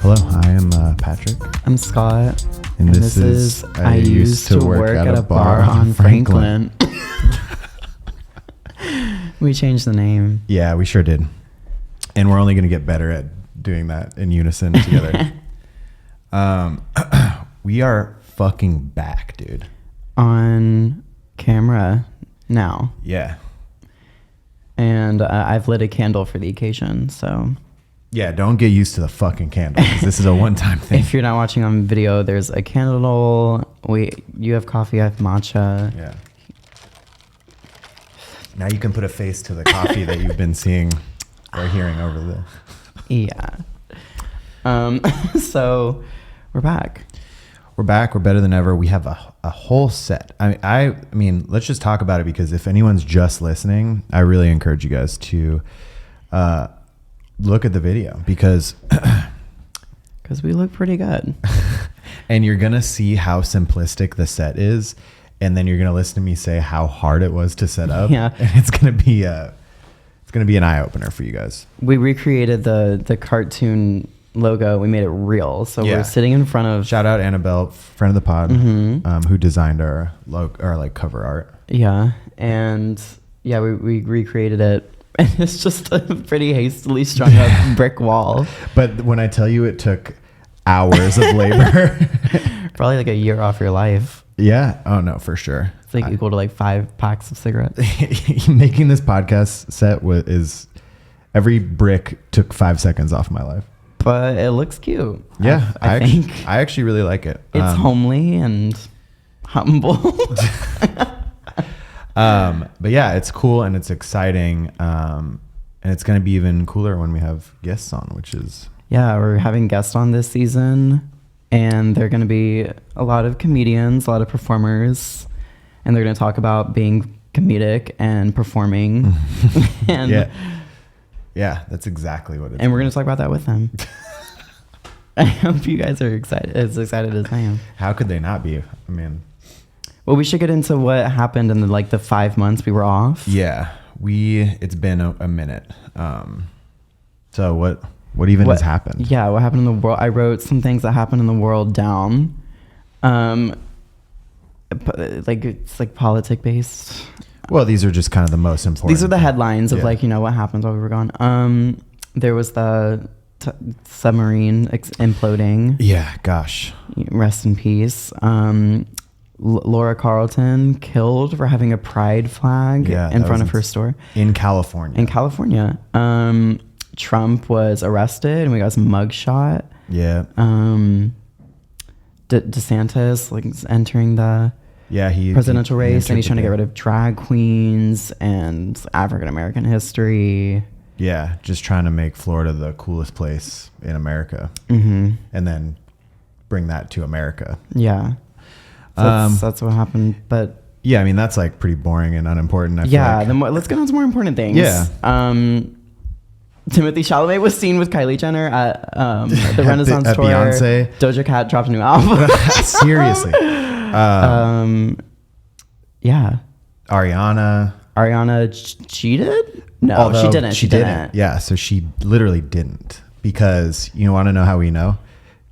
Hello, I am Patrick. I'm Scott. And this is I used to work at a bar on Franklin. We changed the name. Yeah, we sure did. And we're only going to get better at doing that in unison together. We are fucking back, dude. On camera now. Yeah. And I've lit a candle for the occasion, so... Yeah, don't get used to the fucking candle, because this is a one-time thing. If you're not watching on video, there's a candle. You have coffee, I have matcha. Yeah. Now you can put a face to the coffee that you've been seeing or hearing over the... Yeah. So we're back. We're back. We're better than ever. We have a whole set. I mean, let's just talk about it, because if anyone's just listening, I really encourage you guys to look at the video, because we look pretty good. And you're going to see how simplistic the set is. And then you're going to listen to me say how hard it was to set up. Yeah. And it's going to be an eye opener for you guys. We recreated the cartoon logo. We made it real. So Yeah. we're sitting in front of... Shout out Annabelle, friend of the pod, who designed our cover art. Yeah. And yeah, we recreated it. And it's just a pretty hastily strung up brick wall. But when I tell you it took hours of labor. Probably like a year off your life. Yeah. Oh, no, for sure. It's like equal to like 5 packs of cigarettes. Making this podcast set is every brick took 5 seconds off my life. But it looks cute. Yeah, I think. I actually really like it. It's homely and humble. But yeah, it's cool and it's exciting. And it's going to be even cooler when we have guests on, which is... Yeah, we're having guests on this season. And they're going to be a lot of comedians, a lot of performers. And they're going to talk about being comedic and performing. And yeah, that's exactly what it is. And we're going to talk about that with them. I hope you guys are as excited as I am. How could they not be? I mean... Well, we should get into what happened in the 5 months we were off. Yeah, it's been a minute. So what even has happened? Yeah, what happened in the world? I wrote some things that happened in the world down. It's like politic based. Well, these are just kind of the most important. These are the headlines of what happened while we were gone. There was the submarine imploding. Yeah, gosh. Rest in peace. Laura Carlton killed for having a pride flag in front of her store. In California. Trump was arrested and we got some mugshot. Yeah. DeSantis entering the presidential race, and he's trying to get rid of drag queens and African American history. Yeah, just trying to make Florida the coolest place in America, and then bring that to America. Yeah. So that's what happened. But yeah, I mean, that's like pretty boring and unimportant. Let's get on to more important things. Yeah. Timothée Chalamet was seen with Kylie Jenner at the Renaissance tour. Beyonce. Doja Cat dropped a new album. Seriously. Yeah. Ariana cheated? No, she didn't. She didn't. Yeah, so she literally didn't. Because you want to know how we know?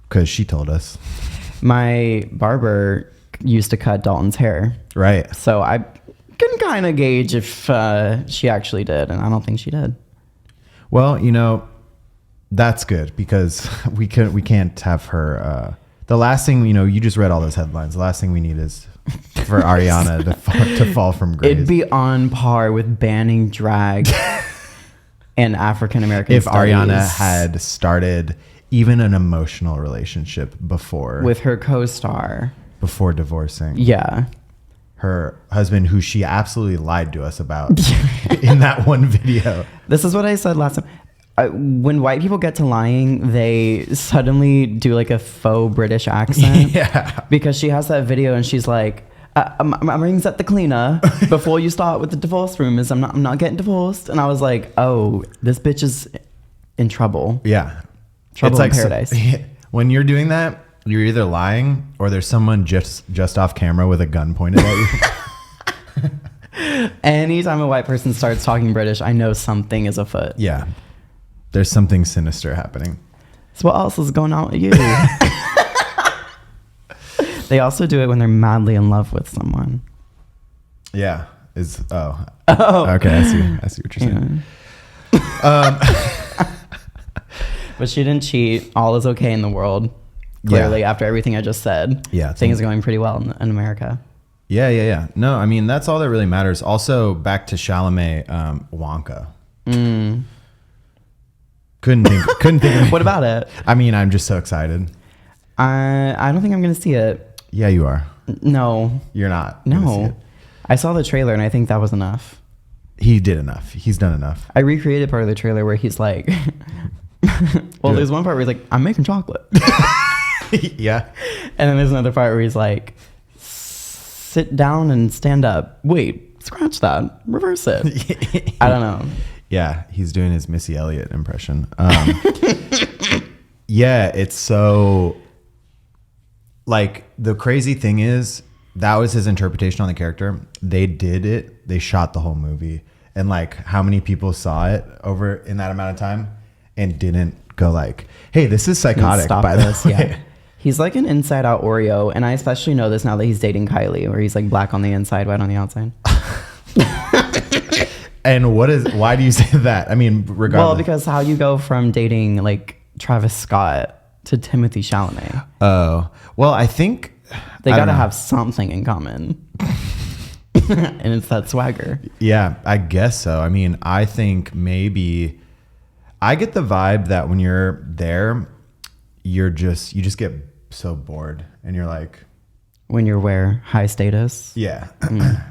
Because she told us. My barber used to cut Dalton's hair. Right. So I can kind of gauge if she actually did, and I don't think she did. Well, that's good, because we can't have her. The last thing, you just read all those headlines. The last thing we need is for Ariana to fall from grace. It'd be on par with banning drag and African American if studies. Ariana had started even an emotional relationship before with her co-star before divorcing. Yeah. Her husband, who she absolutely lied to us about in that one video. This is what I said last time. When white people get to lying, they suddenly do like a faux British accent. Yeah. Because she has that video and she's like, my ring's at the cleaner before you start with the divorce rumors. I'm not getting divorced. And I was like, oh, this bitch is in trouble. Yeah. Trouble in paradise. When you're doing that, you're either lying or there's someone just off camera with a gun pointed at you. Anytime a white person starts talking British, I know something is afoot. Yeah. There's something sinister happening. So what else is going on with you? They also do it when they're madly in love with someone. Yeah. Oh. Okay, I see what you're saying. But she didn't cheat. All is okay in the world. Clearly, after everything I just said, things are going pretty well in America. Yeah. No, I mean, that's all that really matters. Also, back to Chalamet, Wonka. Couldn't think of What about it? I mean, I'm just so excited. I don't think I'm going to see it. Yeah, you are. No. You're not. gonna see No. it. I saw the trailer and I think that was enough. He did enough. He's done enough. I recreated part of the trailer where he's like, there's one part where he's like, I'm making chocolate. Yeah. And then there's another part where he's like, sit down and stand up. Wait, scratch that. Reverse it. I don't know. Yeah, he's doing his Missy Elliott impression. Yeah, it's so... Like, the crazy thing is, that was his interpretation on the character. They did it. They shot the whole movie. And, like, how many people saw it over in that amount of time and didn't go like, hey, this is psychotic, by the way. Yeah. He's like an inside-out Oreo, and I especially know this now that he's dating Kylie, where he's like black on the inside, white on the outside. And why do you say that? I mean, regardless. Well, because how you go from dating like Travis Scott to Timothy Chalamet. Oh, well, I think They I got don't to know. have something in common. And it's that swagger. Yeah, I guess so. I mean, I think maybe I get the vibe that when you're there, you just get so bored and you're like, When you're where? High status? yeah.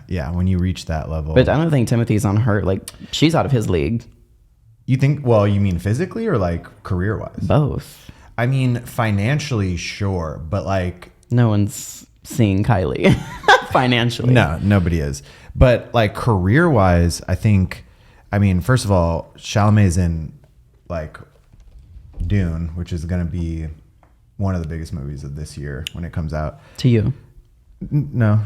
Yeah, when you reach that level. But I don't think Timothy's on her, like, she's out of his league. You think, well, you mean physically or like career-wise? Both. I mean, financially, sure, but like No one's seeing Kylie financially. no, nobody is. But like career-wise, I think, I mean, first of all, Chalamet's in like Dune, which is going to be one of the biggest movies of this year when it comes out. To you. No,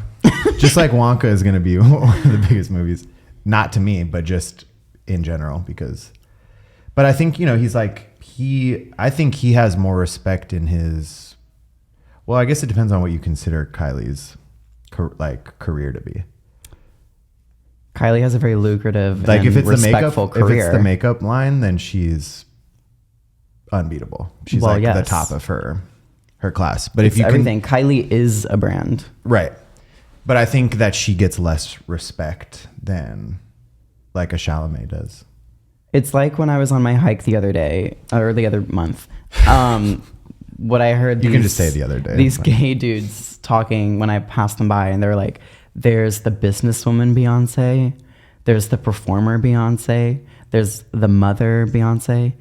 just like Wonka is going to be one of the biggest movies, not to me, but just in general, but I think, he's like, I think he has more respect in his, well, I guess it depends on what you consider Kylie's career to be. Kylie has a very lucrative Like and if it's respectful career. if it's the makeup line, then she's unbeatable. She's Well, like the yes. top of her class. But It's if you everything. Kylie is a brand. right. But I think that she gets less respect than like a Chalamet does. It's like when I was on my hike the other day or the other month. What I heard. You can just say the other day. These gay dudes talking when I passed them by, and they're like, "There's the businesswoman Beyonce, there's the performer Beyonce, there's the mother Beyonce,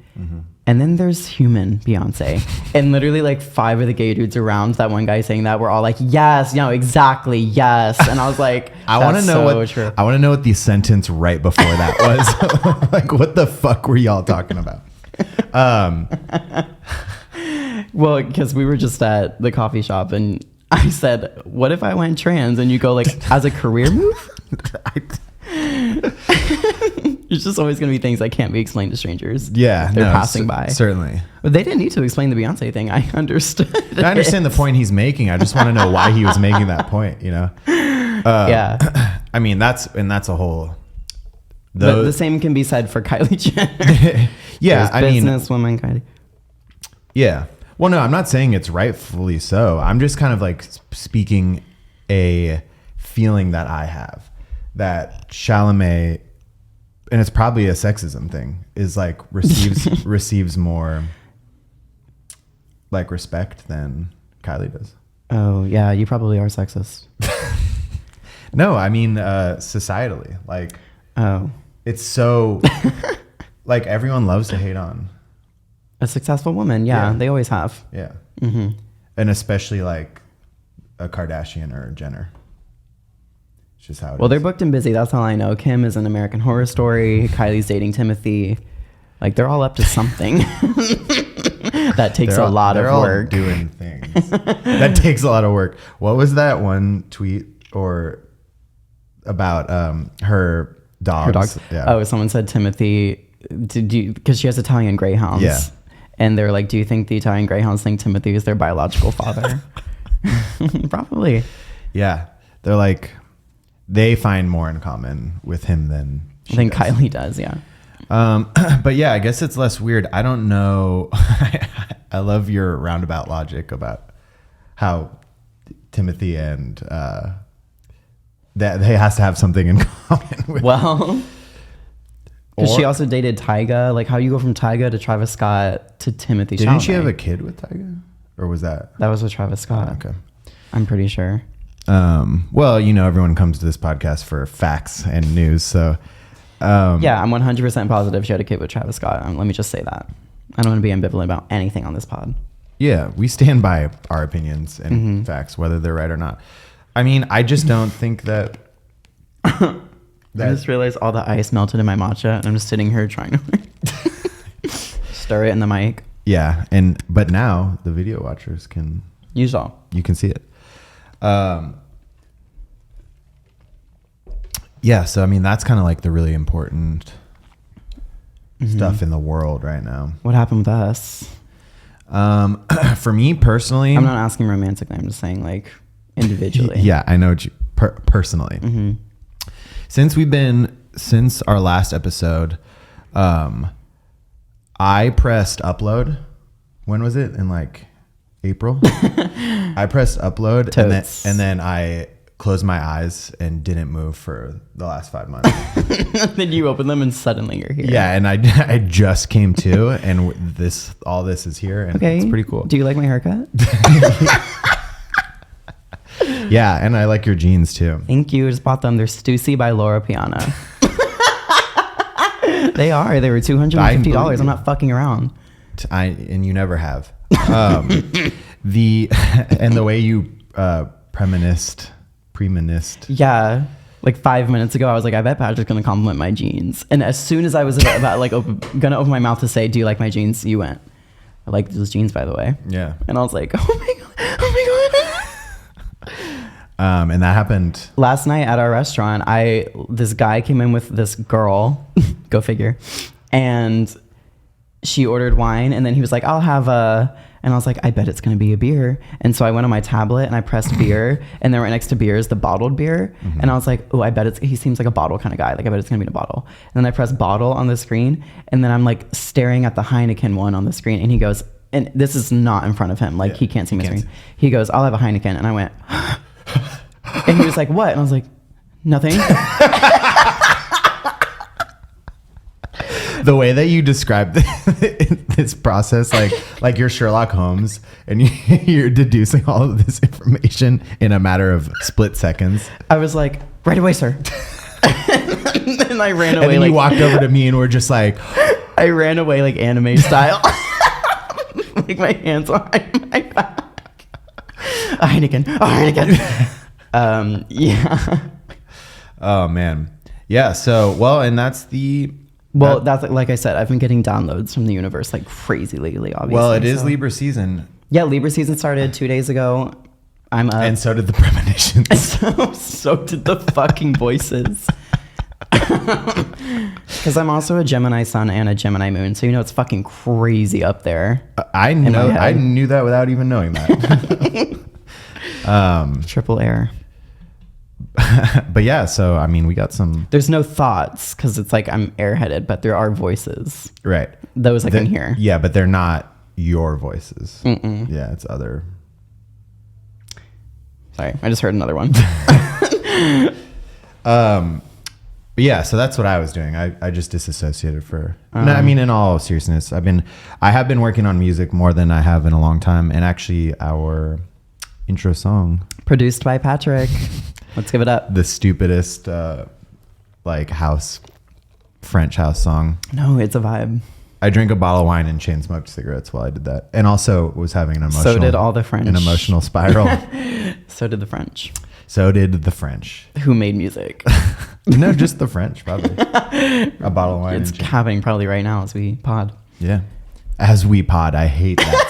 and then there's human Beyonce." And literally, like 5 of the gay dudes around that one guy saying that were all like, "Yes, exactly, yes." And I was like, I want to know so true. I want to know what the sentence right before that was. Like, what the fuck were y'all talking about? Well, because we were just at the coffee shop and I said, what if I went trans? And you go like, as a career move? It's just always going to be things that can't be explained to strangers. Yeah, They're passing by. Certainly. But they didn't need to explain the Beyonce thing. I understood. I understand the point he's making. I just want to know why he was making that point, Yeah. I mean, that's a whole... But the same can be said for Kylie Jenner. Yeah, I mean... Businesswoman Kylie. Yeah. Well, no, I'm not saying it's rightfully so. I'm just kind of like speaking a feeling that I have that Chalamet, and it's probably a sexism thing, is like receives more like respect than Kylie does. Oh, yeah. You probably are sexist. No, I mean, societally, like, Oh. it's so like everyone loves to hate on. A successful woman. Yeah. Yeah. They always have. Yeah. Mm-hmm. And especially like a Kardashian or a Jenner. It's just how it Well, is. they're booked and busy. That's all I know. Kim is an American Horror Story. Kylie's dating Timothy. Like, they're all up to something. That takes a lot of they're all work. doing things. That takes a lot of work. What was that one tweet or about her dogs? Her dogs. Yeah. Oh, someone said Timothy, because she has Italian greyhounds. Yeah. And they're like, do you think the Italian Greyhounds think Timothy is their biological father? Probably. Yeah. They're like, they find more in common with him than Kylie does, yeah. But yeah, I guess it's less weird. I don't know. I love your roundabout logic about how Timothy and that he has to have something in common with. Well, because she also dated Tyga. Like, how you go from Tyga to Travis Scott to Timothy Chalamet? Didn't she have a kid with Tyga? Or was that? That was with Travis Scott. Okay. I'm pretty sure. Well, everyone comes to this podcast for facts and news. So, yeah, I'm 100% positive she had a kid with Travis Scott. Let me just say that. I don't want to be ambivalent about anything on this pod. Yeah, we stand by our opinions and facts, whether they're right or not. I mean, I just don't think that... I just realized all the ice melted in my matcha, and I'm just sitting here trying to stir it in the mic. Yeah, but now the video watchers can... You can see it. Yeah, so I mean, that's kind of like the really important stuff in the world right now. What happened with us? For me personally... I'm not asking romantically, I'm just saying like individually. Yeah, I know what you... personally. Mm-hmm. Since our last episode, I pressed upload. When was it? In like April? I pressed upload and then I closed my eyes and didn't move for the last 5 months. Then you open them and suddenly you're here. Yeah, and I just came to, and all this is here, and it's pretty cool. Do you like my haircut? Yeah, and I like your jeans too. Thank you. Just bought them. They're Stussy by Laura Piana. They were $250. I'm not fucking around. And you never have. The way you premonist. Yeah. Like 5 minutes ago, I was like, I bet Patrick's going to compliment my jeans. And as soon as I was about like going to open my mouth to say, do you like my jeans? You went, I like those jeans, by the way. Yeah. And I was like, oh my God. And that happened last night at our restaurant. This guy came in with this girl, go figure, and she ordered wine, and then he was like, I'll have and I was like, I bet it's gonna be a beer. And so I went on my tablet and I pressed beer, and then right next to beer is the bottled beer. Mm-hmm. And I was like, oh, I bet he seems like a bottle kind of guy. Like, I bet it's gonna be in a bottle. And then I pressed bottle on the screen, and then I'm like staring at the Heineken one on the screen, and he goes, and this is not in front of him, like he can't see my screen. He goes, I'll have a Heineken. And I went, and he was like, what? And I was like, nothing. The way that you described this process, like you're Sherlock Holmes and you're deducing all of this information in a matter of split seconds. I was like, right away, sir. And I ran away. And then you walked over to me and were just like... I ran away like anime style. Like my hands behind my back. Heineken. Yeah. Oh, man. Yeah, so, well, and that's the... Well, that's like I said, I've been getting downloads from the universe like crazy lately, obviously. Well, it is Libra season. Yeah, Libra season started 2 days ago. I'm up. And so did the premonitions. So did the fucking voices. Because I'm also a Gemini sun and a Gemini moon, so it's fucking crazy up there. I knew that without even knowing that. Triple air. But yeah, so I mean, we got some. There's no thoughts because it's like I'm airheaded, but there are voices. Right. Those I can hear. Yeah, but they're not your voices. Mm-mm. Yeah, it's other. Sorry, I just heard another one. But yeah, so that's what I was doing. I just disassociated for. No, I mean, in all seriousness, I have been working on music more than I have in a long time, and actually, our intro song produced by Patrick. Let's give it up. The stupidest, French house song. No, it's a vibe. I drank a bottle of wine and chain smoked cigarettes while I did that, and also was having an emotional. So did all the French. An emotional spiral. So did the French. So did the French. Who made music? No, just the French, probably. A bottle of wine. It's happening probably right now as we pod. Yeah, as we pod. I hate that.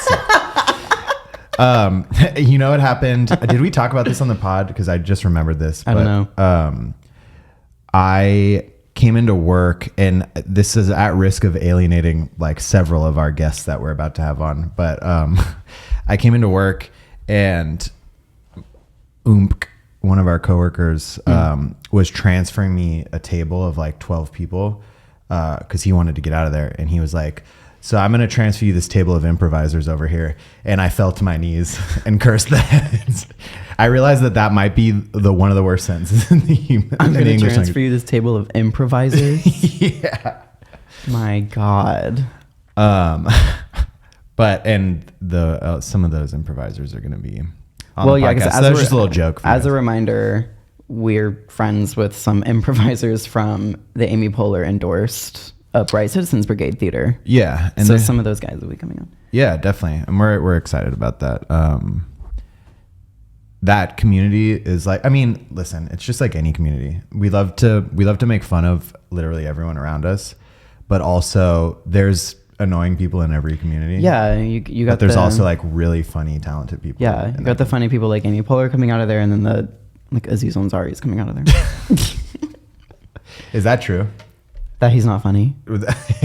You know what happened? Did we talk about this on the pod? Because I just remembered this. I don't know. I came into work, and this is at risk of alienating like several of our guests that we're about to have on. But I came into work, and one of our coworkers was transferring me a table of like 12 people because he wanted to get out of there, and he was like, so I'm going to transfer you this table of improvisers over here. And I fell to my knees and cursed the heads. I realized that might be one of the worst sentences in the I'm going to English transfer language. you this table of improvisers. Yeah. My God. But the some of those improvisers are going to be on the Yeah, podcast. because So that was just a little joke. As a reminder, we're friends with some improvisers from the Amy Poehler endorsed Upright Citizens Brigade Theater. Yeah, and So some of those guys will be coming on. yeah, definitely, and we're excited about that. That community is like, I mean, listen, it's just like any community. We love to make fun of literally everyone around us, but also there's annoying people in every community. Yeah, you got. But there's also like really funny, talented people. Yeah, you got the funny people like Amy Poehler coming out of there, and then the like Aziz Ansari is coming out of there. Is that true? That he's not funny.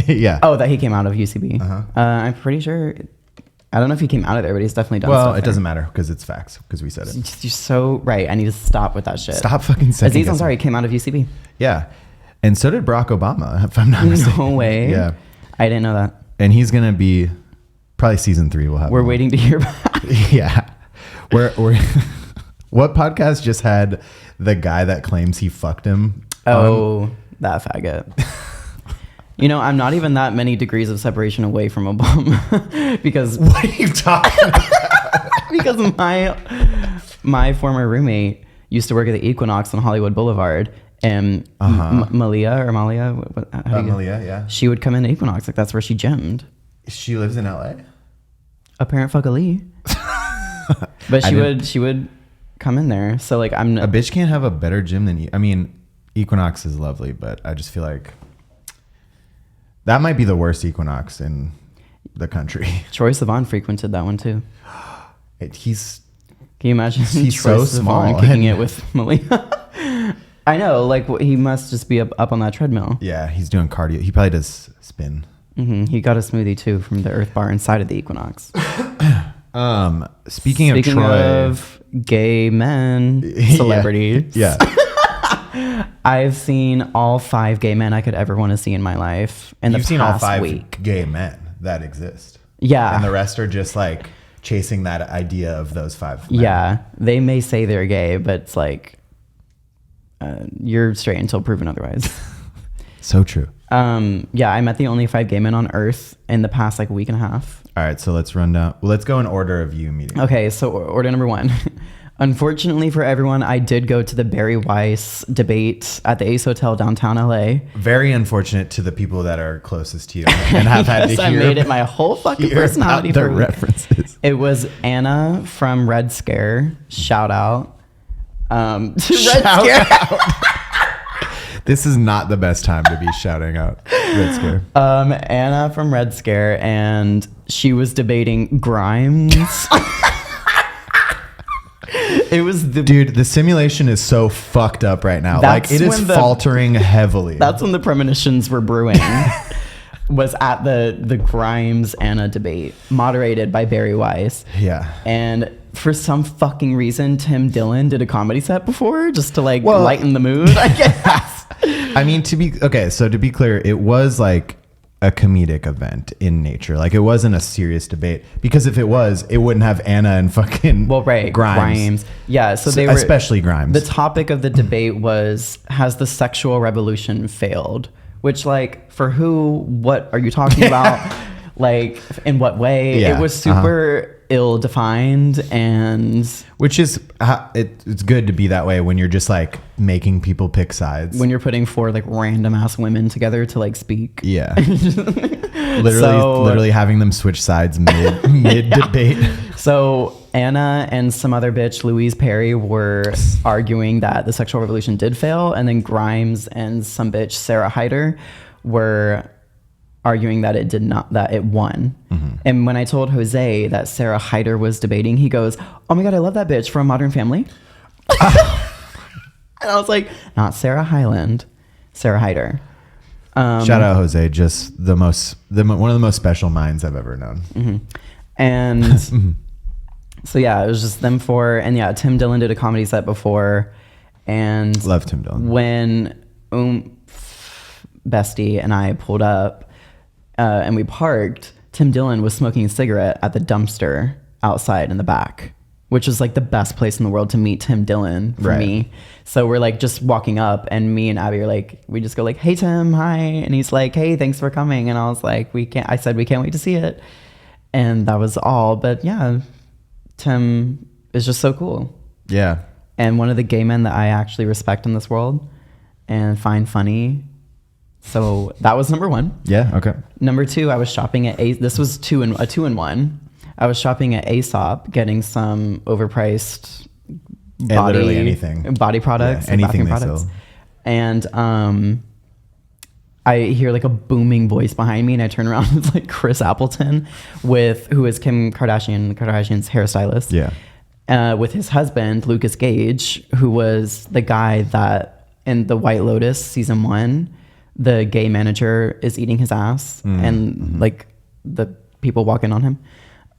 Yeah. Oh, that he came out of UCB. Uh-huh. I'm pretty sure. I don't know if he came out of there, but he's definitely done Well, stuff it there. doesn't matter because it's facts because we said it. You're so right. I need to stop with that shit. Stop fucking saying. Aziz Ansari came out of UCB. Yeah, and so did Barack Obama, if I'm not mistaken. No way. Yeah, I didn't know that. and he's gonna be probably season 3. We'll have. We're him. waiting to hear back. Yeah, we're what podcast just had the guy that claims he fucked him? Oh, that faggot. You know, I'm not even that many degrees of separation away from Obama because What are you talking about? because my former roommate used to work at the Equinox on Hollywood Boulevard, and Malia, how do you- Malia, yeah. she would come into Equinox, like that's where she gymmed. She lives in LA. Apparent fuck Ali. But she would come in there. So like I'm A bitch can't have a better gym than you. I mean, Equinox is lovely, but I just feel like that might be the worst Equinox in the country. Troye Sivan frequented that one too. He's Can you imagine He's Troye so Sivan small. kicking it with Malia? I know, like he must just be up on that treadmill. yeah, he's doing cardio. He probably does spin. He got a smoothie too from the Earth Bar inside of the Equinox. Speaking of Troy, of gay men Yeah. celebrities, Yeah. I've seen all 5 gay men I could ever want to see in my life in You've the seen all past 5 week. gay men that exist. Yeah. And the rest are just like chasing that idea of those 5 men. Yeah, they may say they're gay, but it's like you're straight until proven otherwise. So true. Yeah, I met the only 5 gay men on Earth in the past like week and a half. All right, so let's run down. Well, let's go in order of you meeting. Okay, so order number 1. Unfortunately for everyone, I did go to the Barry Weiss debate at the Ace Hotel downtown LA. Very unfortunate to the people that are closest to you and have had to Yes, I hear, made it my whole fucking hear personality about for the a week. references. It was Anna from Red Scare. Shout out. To Shout Red Scare. This is not the best time to be shouting out Red Scare. Anna from Red Scare, and she was debating Grimes. It was the Dude, the simulation is so fucked up right now. That's Like, it is when the- faltering heavily. that's when the premonitions were brewing. Was at the Grimes Anna debate, moderated by Barry Weiss. Yeah. And for some fucking reason, Tim Dillon did a comedy set before just to like Well- lighten the mood, I guess. I mean, to be clear, it was like a comedic event in nature. Like, it wasn't a serious debate, because if it was, it wouldn't have Anna and fucking Well, right, Grimes. Yeah, so they were especially Grimes. The topic of the debate was, has the sexual revolution failed? Which, like, for who, what are you talking about? Like, in what way? Yeah, It was super ill-defined, and Which is it's good to be that way when you're just like making people pick sides. when you're putting 4 like random-ass women together to like speak. Yeah. literally having them switch sides mid debate. So Anna and some other bitch, Louise Perry, were arguing that the sexual revolution did fail, and then Grimes and some bitch, Sarah Hyder, were arguing that it did not, that it won. And when I told Jose that Sarah Hyder was debating, he goes, "Oh my God, I love that bitch from Modern Family." And I was like, not Sarah Hyland, Sarah Hyder. Shout out Jose, just one of the most special minds I've ever known. Mm-hmm. And so yeah, it was just them four. And yeah, Tim Dillon did a comedy set before. And Love Tim Dillon. When Bestie and I pulled up and we parked, Tim Dillon was smoking a cigarette at the dumpster outside in the back, which is like the best place in the world to meet Tim Dillon for me. So we're like just walking up, and me and Abby are like, we just go like, "Hey Tim, hi," and he's like, "Hey, thanks for coming." And I was like, I said we can't wait to see it, and that was all. But yeah, Tim is just so cool. Yeah. And one of the gay men that I actually respect in this world and find funny. So that was number one. Yeah. Okay. Number two, I was shopping at this was a two in one. I was shopping at Aesop, getting some overpriced literally anything, body products, yeah, anything bathroom they products. sell. And I hear like a booming voice behind me, and I turn around and it's like Chris Appleton, who is Kim Kardashian's hairstylist. Yeah. With his husband Lucas Gage, who was the guy that in The White Lotus season 1, the gay manager is eating his ass, and like the people walk in on him.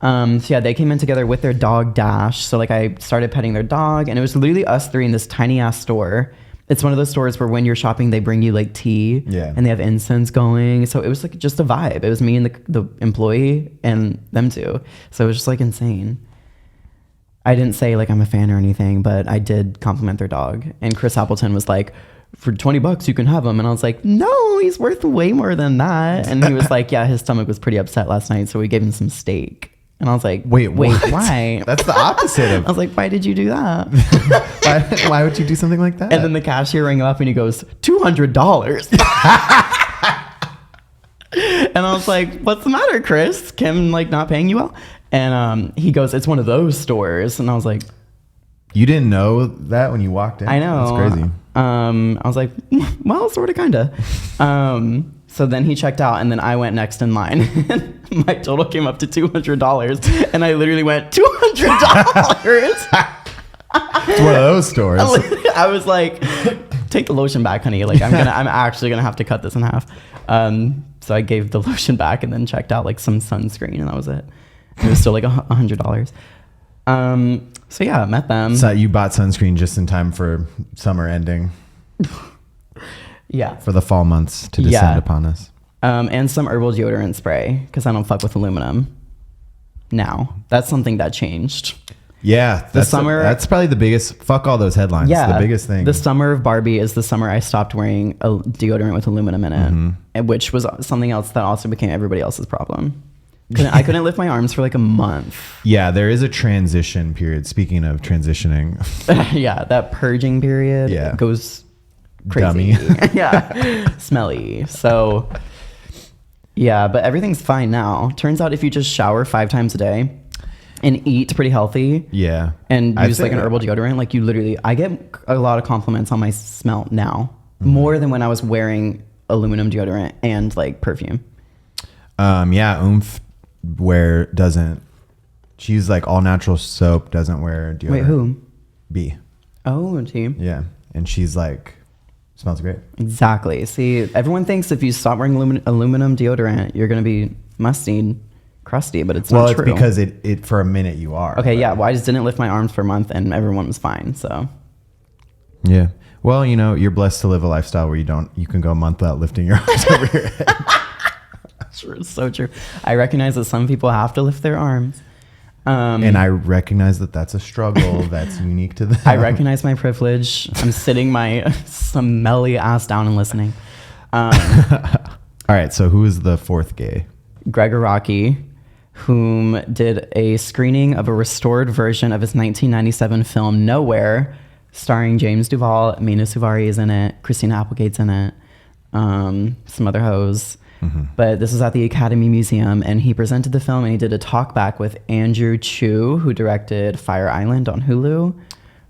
So yeah, they came in together with their dog Dash. So like I started petting their dog, and it was literally us three in this tiny ass store. It's one of those stores where when you're shopping, they bring you like tea, and they have incense going. So it was like just a vibe. It was me and the employee and them two. So it was just like insane. I didn't say like I'm a fan or anything, but I did compliment their dog. And Chris Appleton was like, "For $20 you can have him." And I was like, "No, he's worth way more than that." And he was like, "Yeah, his stomach was pretty upset last night, so we gave him some steak." And I was like, wait, what? why? That's the opposite of. I was like, why did you do that? why would you do something like that? And then the cashier rang up and he goes, $200. And I was like, what's the matter, Chris? Kim like not paying you well? And he goes, it's one of those stores. And I was like, you didn't know that when you walked in? I know. That's crazy. I was like, well, sort of, kind of. So then he checked out, and then I went next in line. My total came up to $200, and I literally went, $200. It's one of those stores. I was like, take the lotion back, honey. Like I'm actually gonna have to cut this in half. So I gave the lotion back and then checked out like some sunscreen, and that was it. It was still like $100. So yeah, I met them. So you bought sunscreen just in time for summer ending. Yeah. For the fall months to descend upon us. And some herbal deodorant spray, because I don't fuck with aluminum now. That's something that changed. Yeah. That's probably the biggest, fuck all those headlines. Yeah. The biggest thing. The summer of Barbie is the summer I stopped wearing a deodorant with aluminum in it, and which was something else that also became everybody else's problem. I couldn't lift my arms for like a month. Yeah, there is a transition period. Speaking of transitioning. Yeah, that purging period goes crazy. Dummy. Yeah. Smelly. So yeah, but everything's fine now. Turns out if you just shower 5 times a day and eat pretty healthy, and use like an herbal deodorant, like you literally, I get a lot of compliments on my smell now, more than when I was wearing aluminum deodorant and like perfume. She's like all natural soap, doesn't wear deodorant. Wait, who? B. Oh, team. Yeah. And she's like, smells great. Exactly. See, everyone thinks if you stop wearing aluminum deodorant, you're going to be musty, crusty, but it's not true. Well, it's because it for a minute you are. Okay, yeah. Well, I just didn't lift my arms for a month and everyone was fine, so. Yeah. Well, you're blessed to live a lifestyle where you can go a month without lifting your arms over your head. It's so true. I recognize that some people have to lift their arms. And I recognize that that's a struggle that's unique to them. I recognize my privilege. I'm sitting my smelly ass down and listening. All right. So who is the fourth gay? Gregor Rocky, whom did a screening of a restored version of his 1997 film Nowhere, starring James Duval. Mina Suvari is in it. Christina Applegate's in it. Some other hoes. But this was at the Academy Museum, and he presented the film, and he did a talk back with Andrew Chu, who directed Fire Island on Hulu.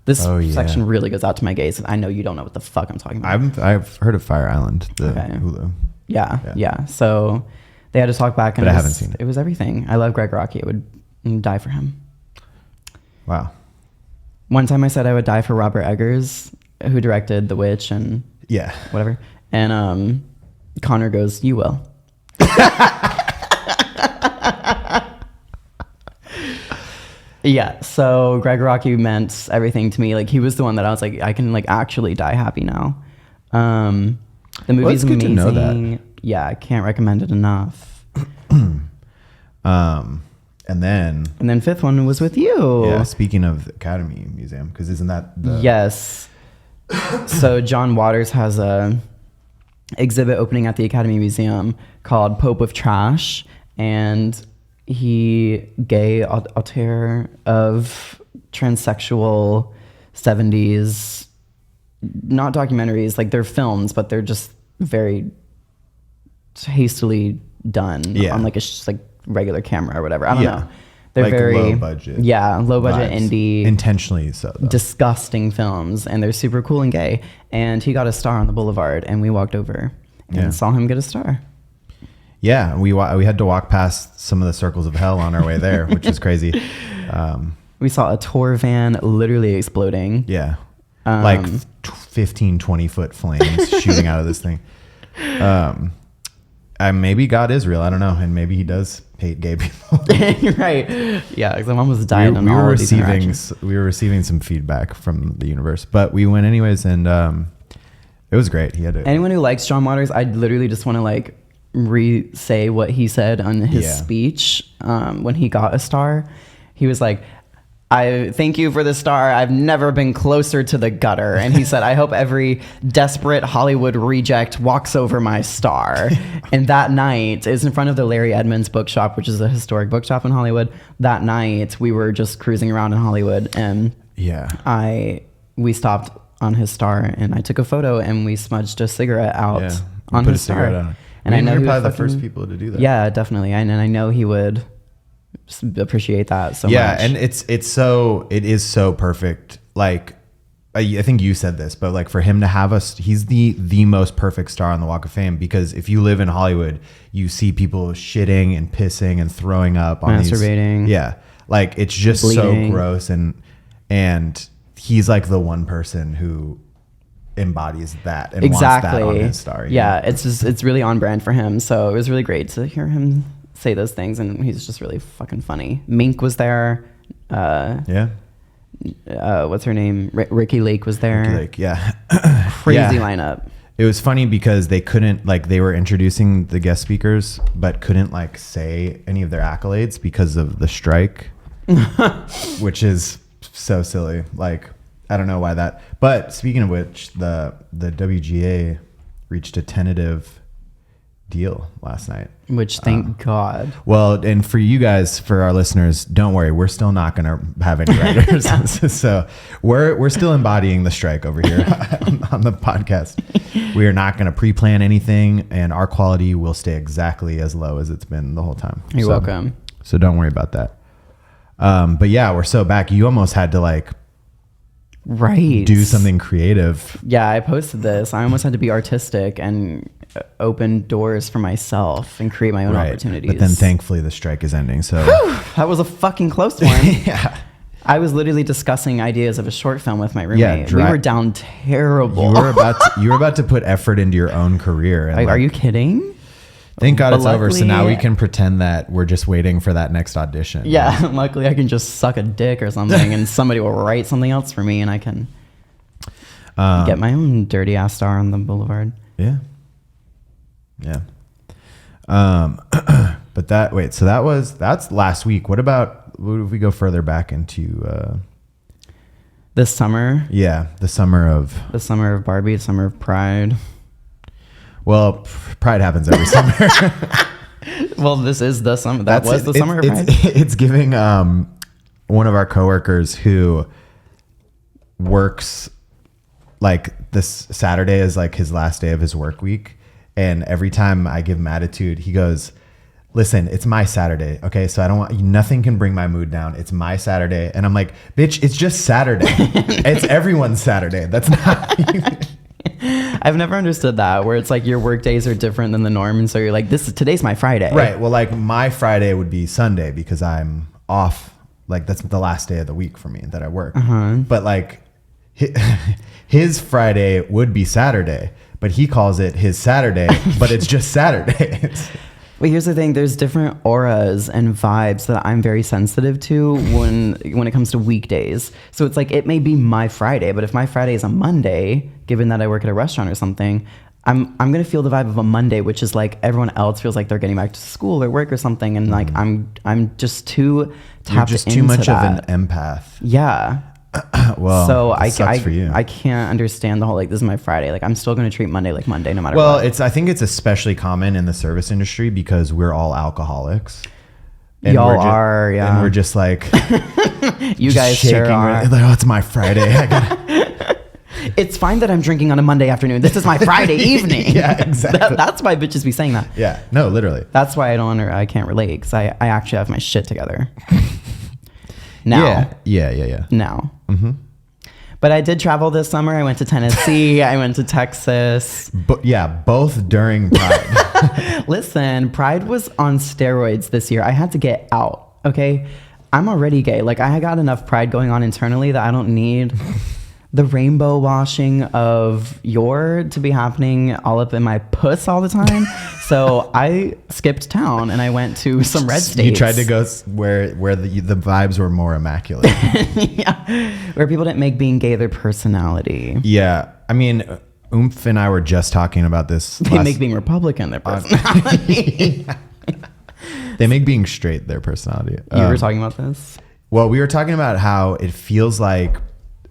This section really goes out to my gays. I know you don't know what the fuck I'm talking about. I've heard of Fire Island, Hulu. Yeah. So they had to talk back, and but I haven't seen it. It was everything. I love Greg Rocky. I would die for him. Wow. One time I said I would die for Robert Eggers, who directed The Witch and whatever. And Connor goes, "You will." Yeah, so Greg Rocky meant everything to me. Like, he was the one that I was like, I can like actually die happy now. The movie's it's good to amazing. know that. Yeah, I can't recommend it enough. And then fifth one was with you. yeah, speaking of the Academy Museum, because isn't that the Yes. So John Waters has a exhibit opening at the Academy Museum called Pope of Trash, and he gay auteur of transsexual 70s, not documentaries, like they're films, but they're just very hastily done on like a like regular camera or whatever. I don't know. They're like very low budget. Yeah, low budget vibes. indie. Intentionally so. Though. Disgusting films, and they're super cool and gay. And he got a star on the Boulevard, and we walked over and saw him get a star. Yeah, we had to walk past some of the circles of hell on our way there, which was crazy. We saw a tour van literally exploding. Yeah, like 15, 20 foot flames shooting out of this thing. Maybe God is real. I don't know, and maybe He does hate gay people. Right? Yeah, because I'm almost dying. We were receiving some feedback from the universe, but we went anyways, and it was great. He had anyone who likes John Waters, I literally just want to like re-say what he said on his speech when he got a star. He was like, "I thank you for the star. I've never been closer to the gutter." And he said, "I hope every desperate Hollywood reject walks over my star." And that night is in front of the Larry Edmonds bookshop, which is a historic bookshop in Hollywood. That night we were just cruising around in Hollywood, and we stopped on his star, and I took a photo, and we smudged a cigarette out on his star. And I know you're he probably would the first people to do that. Yeah, definitely. And I know he would appreciate that so much. Yeah, and it is so perfect. Like I think you said this, but like for him to have us, he's the most perfect star on the Walk of Fame, because if you live in Hollywood, you see people shitting and pissing and throwing up on masturbating. Like it's just bleeding. So gross, and he's like the one person who embodies that and wants that on his star. Yeah, it's really on brand for him. So it was really great to hear him say those things, and he's just really fucking funny. Mink was there. What's her name? Ricky Lake was there. Ricky Lake, yeah. Crazy lineup. It was funny because they couldn't, like, they were introducing the guest speakers, but couldn't like say any of their accolades because of the strike, which is so silly. Like, I don't know why that. But speaking of which, the WGA reached a tentative deal last night, which thank God. Well, and for you guys, for our listeners, don't worry, we're still not going to have any writers. So we're still embodying the strike over here on the podcast. We are not going to pre-plan anything, and our quality will stay exactly as low as it's been the whole time. You're welcome. So don't worry about that. But yeah, we're so back. You almost had to like do something creative. Yeah, I posted this. I almost had to be artistic and open doors for myself and create my own opportunities. But then thankfully the strike is ending. So that was a fucking close one. Yeah. I was literally discussing ideas of a short film with my roommate. We were down terrible. You were about to put effort into your own career. And are you kidding? Thank God it's over. So now we can pretend that we're just waiting for that next audition. Yeah. Luckily I can just suck a dick or something and somebody will write something else for me and I can get my own dirty ass star on the Boulevard. Yeah. Yeah. But that's last week. What if we go further back into this summer? Yeah. The summer of Barbie, the summer of Pride. Well, Pride happens every summer. Well, this is the summer. That was the summer of Pride. It's giving one of our coworkers who works like this Saturday is like his last day of his work week. And every time I give him attitude, he goes, "Listen, it's my Saturday. Okay. So nothing can bring my mood down. It's my Saturday." And I'm like, "Bitch, it's just Saturday. It's everyone's Saturday. That's not." I've never understood that, where it's like your work days are different than the norm, and so you're like, today's my Friday. Right. Well, like my Friday would be Sunday because I'm off. Like that's the last day of the week for me that I work. Uh-huh. But like his Friday would be Saturday, but but he calls it his Saturday, but it's just Saturdays. Well, here's the thing. There's different auras and vibes that I'm very sensitive to when it comes to weekdays. So it's like, it may be my Friday, but if my Friday is a Monday, given that I work at a restaurant or something, I'm going to feel the vibe of a Monday, which is like everyone else feels like they're getting back to school or work or something. And like, I'm just too tapped You're just into too much that. of an empath. Yeah. Well, So it sucks for you. I can't understand the whole, like, this is my Friday. Like, I'm still going to treat Monday like Monday no matter Well, what. I think it's especially common in the service industry because we're all alcoholics. And Y'all are, yeah. And we're just like, You just guys sure shaking. are. Like, oh, it's my Friday. I gotta, It's fine that I'm drinking on a Monday afternoon. This is my Friday evening. Yeah, exactly. That's why bitches be saying that. yeah, no, literally. That's why I can't relate, because I actually have my shit together. Now. Yeah. Now. Mm-hmm. But I did travel this summer. I went to Tennessee. I went to Texas. But yeah, both during Pride. Listen, Pride was on steroids this year. I had to get out, okay? I'm already gay. Like, I got enough Pride going on internally that I don't need the rainbow washing of to be happening all up in my puss all the time. So I skipped town and I went to some red states. You tried to go where the vibes were more immaculate. Yeah, where people didn't make being gay their personality. Yeah, I mean, Oomph and I were just talking about this. They make being Republican their personality. They make being straight their personality. You were talking about this? Well, we were talking about how it feels like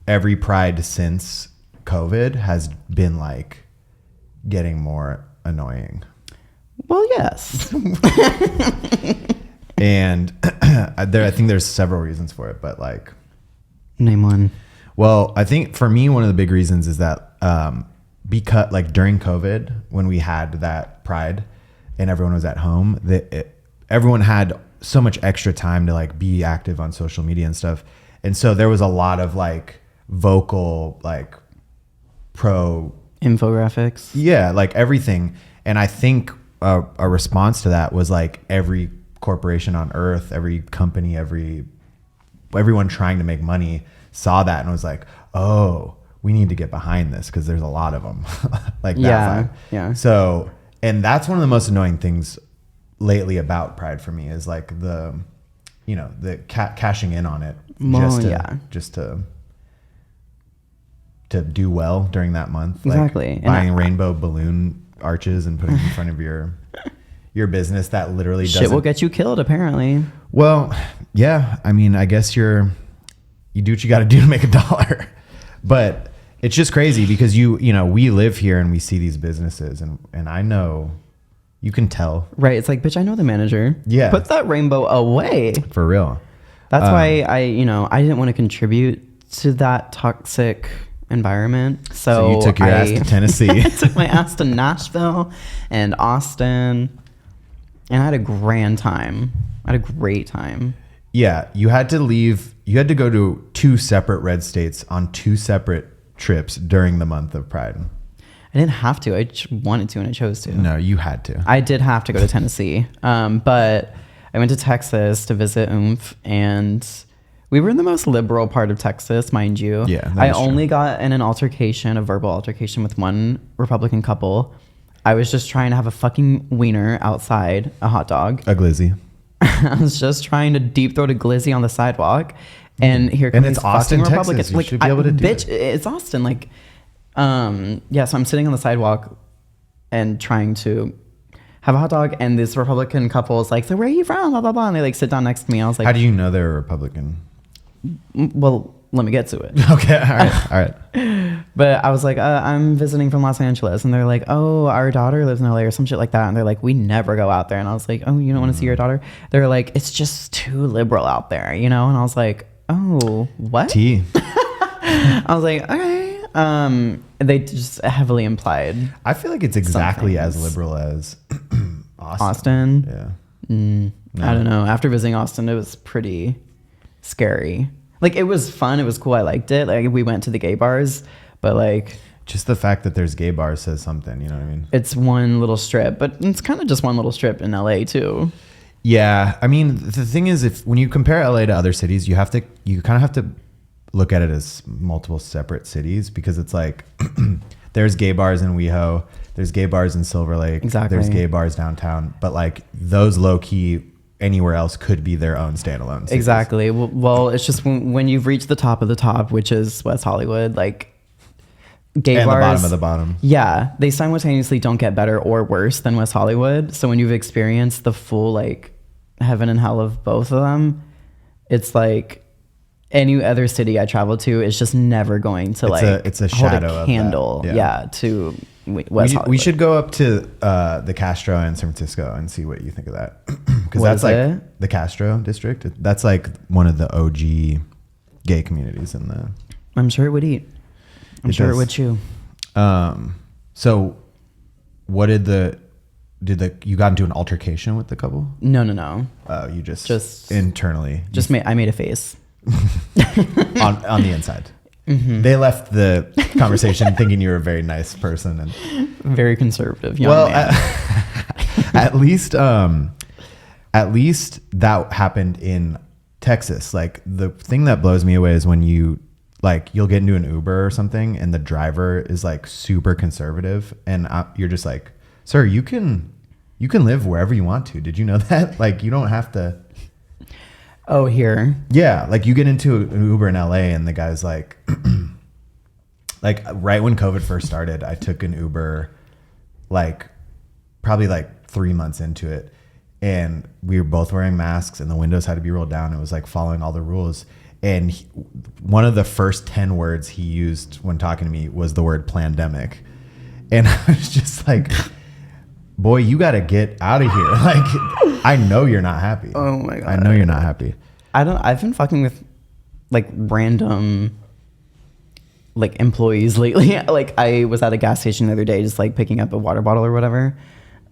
every Pride since COVID has been like getting more annoying. Well, yes. And I think there's several reasons for it, but like, Name one. well, I think for me, one of the big reasons is that because like during COVID, when we had that Pride and everyone was at home, everyone had so much extra time to like be active on social media and stuff. And so there was a lot of like vocal, like Infographics. yeah, like everything. And I think a response to that was like every corporation on earth, every company, everyone trying to make money saw that and was like, oh, we need to get behind this because there's a lot of them. Like that vibe. Yeah. So, and that's one of the most annoying things lately about Pride for me is like the cashing in on it just to do well during that month. Exactly. Like buying rainbow balloon arches and putting in front of your business that literally Shit will get you killed, apparently. Well, yeah. I mean, I guess you do what you got to do to make $1. But it's just crazy because we live here and we see these businesses and I know you can tell. Right. It's like, bitch, I know the manager. Yeah. Put that rainbow away. For real. That's why I didn't want to contribute to that toxic environment. So you took your ass to Tennessee. I took my ass to Nashville and Austin. And I had a great time. Yeah, you had to go to 2 separate red states on 2 separate trips during the month of Pride. I didn't have to. I wanted to and I chose to. No, you had to. I did have to go to Tennessee. But I went to Texas to visit Oomph, and we were in the most liberal part of Texas, mind you. Yeah, I only got in a verbal altercation with one Republican couple. I was just trying to have a fucking wiener outside, a hot dog. A glizzy. I was just trying to deep throat a glizzy on the sidewalk, and here comes it's these Austin, fucking Texas. Republicans. You should be able to do bitch, it's Austin. Like, yeah. So I'm sitting on the sidewalk and trying to have a hot dog, and this Republican couple is like, "So where are you from?" Blah blah blah, and they like sit down next to me. I was like, How do you know they're a Republican? Well, let me get to it. Okay, all right. But I was like, I'm visiting from Los Angeles. And they're like, oh, our daughter lives in LA or some shit like that. And they're like, we never go out there. And I was like, oh, you don't want to see your daughter? They're like, it's just too liberal out there, And I was like, oh, what? T. I was like, okay. They just heavily implied. I feel like it's exactly as liberal as Austin? Yeah. No. I don't know. After visiting Austin, it was pretty scary. Like, it was fun. It was cool. I liked it. Like, we went to the gay bars, but like, just the fact that there's gay bars says something, you know what I mean? It's one little strip, but it's kind of just one little strip in LA too. Yeah. I mean, the thing is, when you compare LA to other cities, you kind of have to look at it as multiple separate cities because it's like there's gay bars in WeHo, there's gay bars in Silver Lake, Exactly. there's gay bars downtown, but like those low key anywhere else could be their own standalone cities. Exactly. Well, it's just when you've reached the top of the top, which is West Hollywood, like gay And bars, the bottom of the bottom. yeah, they simultaneously don't get better or worse than West Hollywood. So when you've experienced the full like heaven and hell of both of them, it's like any other city I travel to is just never going to It's a hold shadow a of candle, that. yeah, to West Hollywood. We should go up to the Castro in San Francisco and see what you think of that. Because What that's is like it? the Castro district. That's like one of the OG gay communities in the. I'm sure it would eat. I'm It sure does. it would chew. So what did you got into an altercation with the couple? No. You just Just- internally I made a face. on the inside. Mm-hmm. They left the conversation thinking you were a very nice person, and Very conservative young man. at least that happened in Texas. Like the thing that blows me away is when you'll get into an Uber or something and the driver is like super conservative and you're just like, sir, you can live wherever you want to. Did you know that? Like you don't have to. Oh, here. Yeah, like you get into an Uber in LA and the guy's like, like right when COVID first started, I took an Uber, like probably like 3 months into it, and we were both wearing masks and the windows had to be rolled down. It was like following all the rules. And one of the first 10 words he used when talking to me was the word pandemic, and I was just like, boy, you got to get out of here. Like, I know you're not happy. Oh my God. I know you're not happy. I've been fucking with like random like employees lately. Like I was at a gas station the other day, just like picking up a water bottle or whatever.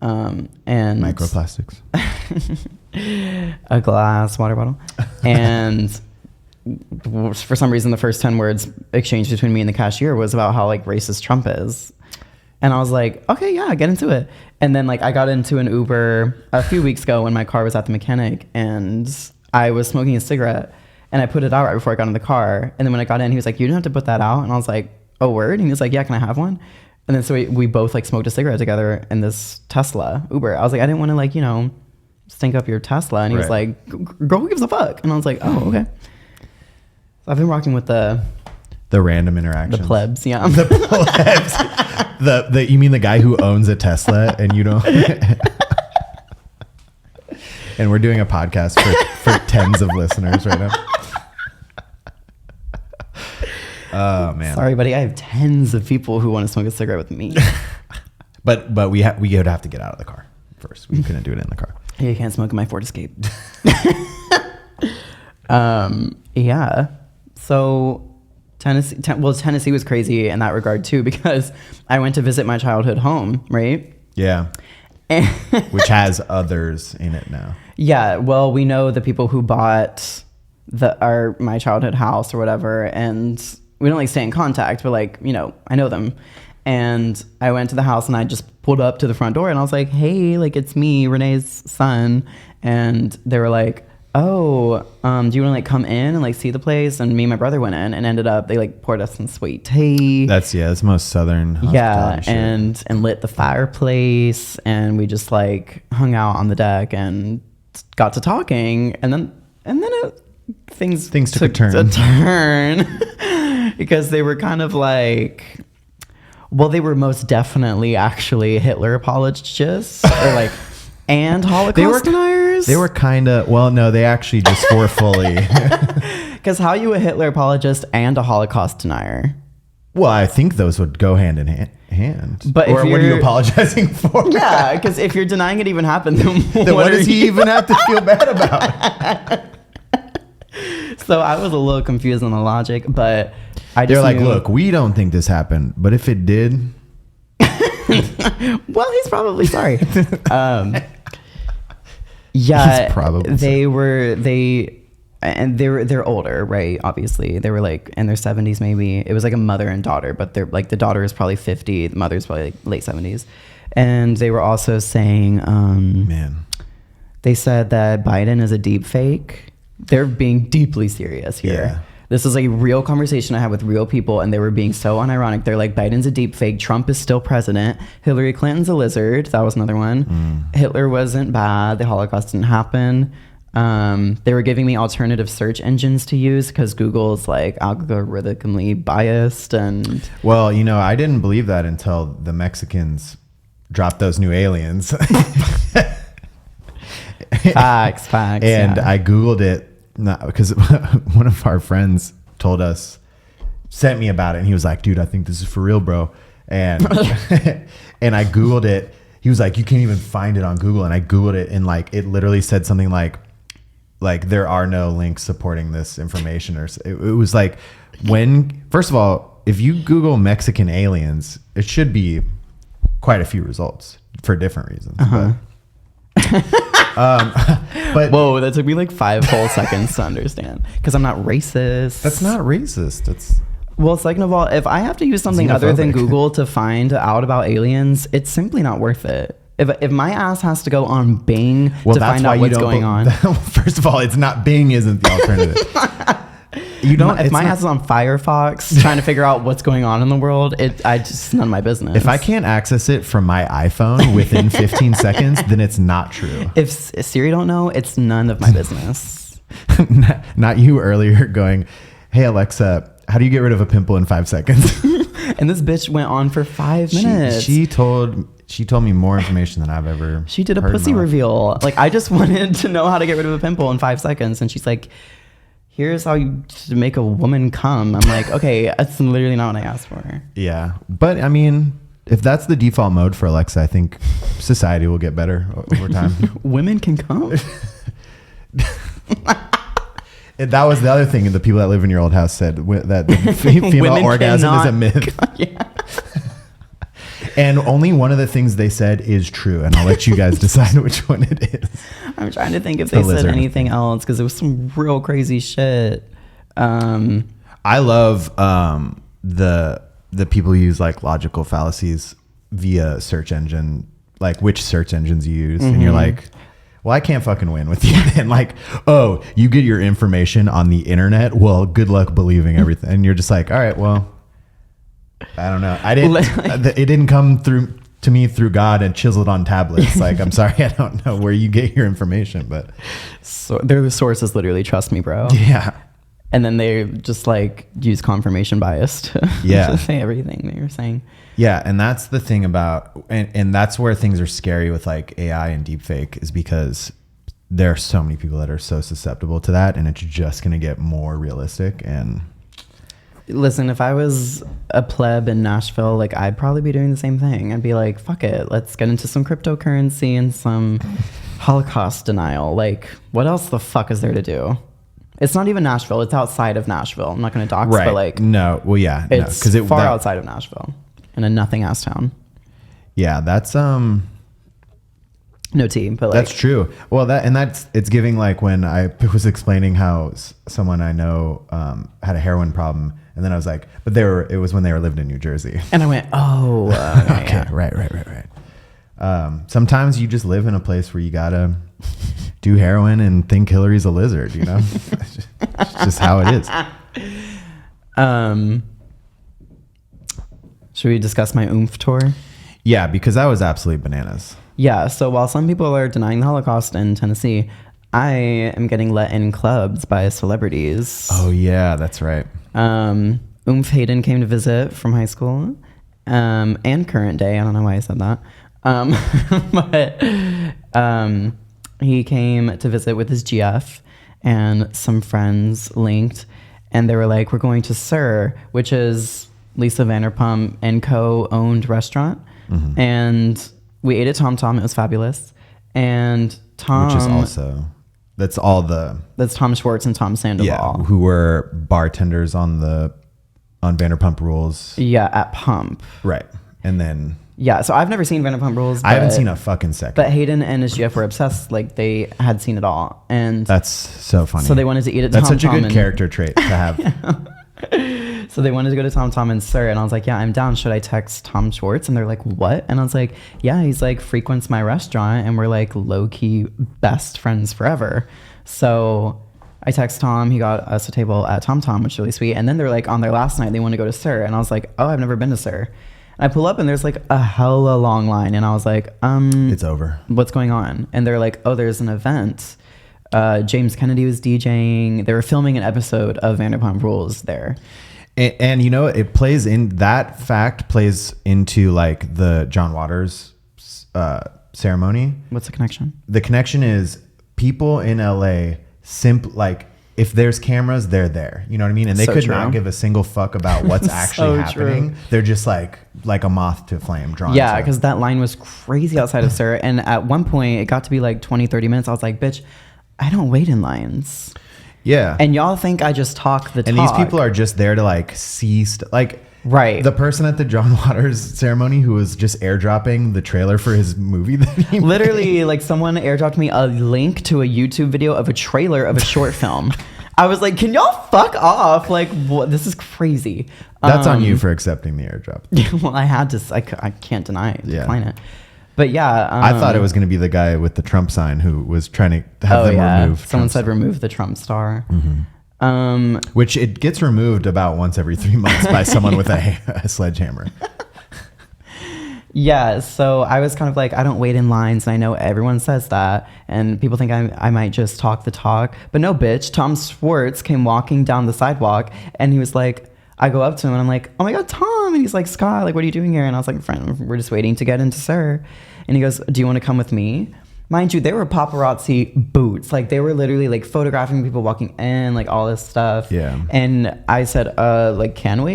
And Microplastics. a glass water bottle. And for some reason, the first 10 words exchanged between me and the cashier was about how like racist Trump is. And I was like, okay, yeah, get into it. And then like I got into an Uber a few weeks ago when my car was at the mechanic and I was smoking a cigarette and I put it out right before I got in the car. And then when I got in, he was like, you didn't have to put that out. And I was like, oh, word? And he was like, yeah, can I have one? And then so we both like smoked a cigarette together in this Tesla Uber. I was like, I didn't want to like, stink up your Tesla. And he was Right. like, girl, who gives a fuck? And I was like, oh, okay. So I've been rocking with the random interactions. plebs, yeah. The plebs. You mean the guy who owns a Tesla and you don't. And we're doing a podcast for tens of listeners right now. Oh man. Sorry, buddy. I have tens of people who want to smoke a cigarette with me. But we would have to get out of the car first. We couldn't do it in the car. You can't smoke in my Ford Escape. Yeah. So Tennessee was crazy in that regard too, because I went to visit my childhood home, right? Yeah. Which has others in it now. Yeah. Well, we know the people who bought my childhood house or whatever, and we don't like stay in contact, but like, I know them. And I went to the house and I just pulled up to the front door and I was like, hey, like it's me, Renee's son. And they were like, oh, do you want to like come in and like see the place? And me and my brother went in and ended up, they like poured us some sweet tea. That's most Southern hospitality shit. and lit the fireplace and we just like hung out on the deck and got to talking. And then things took a turn. Because they were kind of like, well, they were most definitely actually Hitler apologists or like, and Holocaust deniers. They were kind of, well, no, they actually just were fully. Because how are you a Hitler apologist and a Holocaust denier? Well, I think those would go hand in hand. But or if what are you you're- apologizing for? Yeah, because if you're denying it even happened, then Then what does he even have to feel bad about? So I was a little confused on the logic, but I just They're like, knew- look, we don't think this happened, but if it did, well, he's probably sorry. Yeah, He's probably they're older, right? Obviously, they were like in their 70s, maybe. It was like a mother and daughter, but they're like the daughter is probably 50, the mother's probably like late 70s, and they were also saying, man, they said that Biden is a deep fake. They're being deeply serious here. Yeah. This is a real conversation I had with real people, and they were being so unironic. They're like, Biden's a deep fake. Trump is still president. Hillary Clinton's a lizard. That was another one. Hitler wasn't bad. The Holocaust didn't happen. They were giving me alternative search engines to use because Google's like algorithmically biased. And well, I didn't believe that until the Mexicans dropped those new aliens. Facts. And yeah. I Googled it because one of our friends sent me about it, and he was like, dude, I think this is for real, bro. And and I Googled it. He was like, you can't even find it on Google. And I Googled it, and like it literally said something like there are no links supporting this information, or it was like, first of all, if you Google Mexican aliens, it should be quite a few results for different reasons. But whoa, that took me like 5 whole seconds to understand because I'm not racist. That's not racist. Well, second of all, if I have to use something other than Google to find out about aliens, it's simply not worth it. If my ass has to go on Bing to find out what's going on. First of all, it's not Bing isn't the alternative. If my ass is on Firefox trying to figure out what's going on in the world, it's none of my business. If I can't access it from my iPhone within 15 seconds, then it's not true. If Siri don't know, it's none of my business. Not you earlier going, hey Alexa, how do you get rid of a pimple in 5 seconds? And this bitch went on for 5 minutes. She told me more information than I've ever. She did a pussy reveal. Like, I just wanted to know how to get rid of a pimple in 5 seconds, and she's like, here's how you to make a woman come. I'm like, okay, that's literally not what I asked for. Yeah, but I mean, if that's the default mode for Alexa, I think society will get better over time. Women can come. That was the other thing the people that live in your old house said, that the female orgasm is a myth. Yeah. And only one of the things they said is true, and I'll let you guys decide which one it is. I'm trying to think if they said anything else because it was some real crazy shit. I love the people who use like logical fallacies via search engine, like which search engines you use, and you're like, well, I can't fucking win with you. And like, oh, you get your information on the internet. Well, good luck believing everything. And you're just like, all right, well, I don't know. It didn't come through to me through God and chiseled on tablets. Like, I'm sorry, I don't know where you get your information, but so their sources literally trust me, bro. Yeah. And then they just like use confirmation bias to say everything they were saying. Yeah, and that's the thing about, and that's where things are scary with like AI and deepfake, is because there are so many people that are so susceptible to that, and it's just going to get more realistic. And listen, if I was a pleb in Nashville, like I'd probably be doing the same thing. I'd be like, fuck it, let's get into some cryptocurrency and some Holocaust denial. Like, what else the fuck is there to do? It's not even Nashville. It's outside of Nashville. I'm not going to dox, but like, no, well, yeah, it's far outside of Nashville in a nothing ass town. Yeah, that's no tea, but like, that's true. Well, it's giving, like when I was explaining how someone I know had a heroin problem, and then I was like, but it was when they were living in New Jersey, and I went, oh, okay, right. Sometimes you just live in a place where you gotta do heroin and think Hillary's a lizard, you know. It's just how it is. Should we discuss my oomph tour? Yeah, because that was absolutely bananas. Yeah, so while some people are denying the Holocaust in Tennessee, I am getting let in clubs by celebrities. Oh yeah, that's right. Oomph Hayden came to visit from high school, and current day. I don't know why I said that. But he came to visit with his GF and some friends linked, and they were like, we're going to Sir, which is Lisa Vanderpump and co-owned restaurant. Mm-hmm. And we ate at Tom Tom. It was fabulous. And Tom, which is also, that's Tom Schwartz and Tom Sandoval. Yeah, who were bartenders on Vanderpump Rules. Yeah, at Pump. Right. And then, yeah, so I've never seen Vanderpump Rules. I haven't seen a fucking second. But Hayden and his GF were obsessed. Like, they had seen it all. And that's so funny. So they wanted to eat at Tom Tom. That's such a good character trait to have. So they wanted to go to Tom Tom and Sir, and I was like, yeah, I'm down. Should I text Tom Schwartz? And they're like, what? And I was like, yeah, he's like frequents my restaurant, and we're like low-key best friends forever. So I text Tom. He got us a table at Tom Tom, which is really sweet. And then they're like, on their last night, they want to go to Sir. And I was like, oh, I've never been to Sir. And I pull up and there's like a hella long line. And I was like, It's over. what's going on? And they're like, oh, there's an event. James Kennedy was DJing. They were filming an episode of Vanderpump Rules there. And you know, it plays in, that fact plays into like the John Waters ceremony. What's the connection? The connection is people in LA like if there's cameras, they're there. You know what I mean? And they So could true. not give a single fuck about what's actually So happening. true. They're just like a moth to a flame drawn. Yeah, to. because that line was crazy outside of Sir. And at one point, it got to be like 20, 30 minutes. I was like, bitch, I don't wait in lines. Yeah. And y'all think I just talk the talk. And these people are just there to like see like Right. the person at the John Waters ceremony who was just airdropping the trailer for his movie that he Literally, like someone airdropped me a link to a YouTube video of a trailer of a short film. I was like, can y'all fuck off? Like, what? This is crazy. That's on you for accepting the airdrop. Well, I had to. I can't deny it. Yeah. Decline it. But yeah. I thought it was going to be the guy with the Trump sign who was trying to have them remove Someone Trump's said remove the Trump star. which it gets removed about once every 3 months by someone with a sledgehammer. Yeah, so I was kind of like, I don't wait in lines, and I know everyone says that, and people think I might just talk the talk. But no, bitch, Tom Schwartz came walking down the sidewalk, and he was like, I go up to him, and I'm like, oh my God, Tom. And he's like, Scott, like, what are you doing here? And I was like, friend, we're just waiting to get into Sir. And he goes, do you want to come with me? Mind you, they were paparazzi boots. Like, they were literally, like, photographing people walking in, like, all this stuff. Yeah. And I said, like, can we?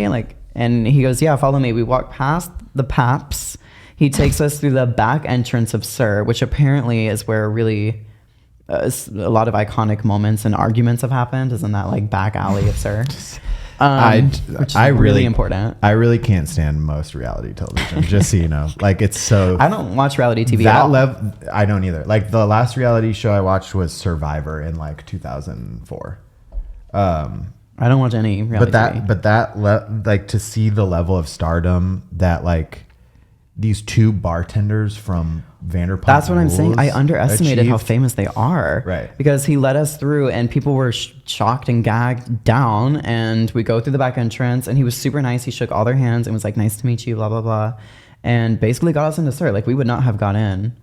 And he goes, yeah, follow me. We walk past the Paps. He takes us through the back entrance of Sir, which apparently is where really a lot of iconic moments and arguments have happened, is in that, like, back alley of Sir. Which is really important. I really can't stand most reality television, just so you know. Like, it's so... I don't watch reality TV at all. I don't either. Like, the last reality show I watched was Survivor in, like, 2004. I don't watch any reality TV. Like, to see the level of stardom that, like, these two bartenders from Vanderpump That's what I'm saying. I Rules underestimated how achieved. famous they are. Right. Because he led us through and people were shocked and gagged down. And we go through the back entrance and he was super nice. He shook all their hands and was like, nice to meet you, blah, blah, blah. And basically got us into Sir. Like, we would not have got in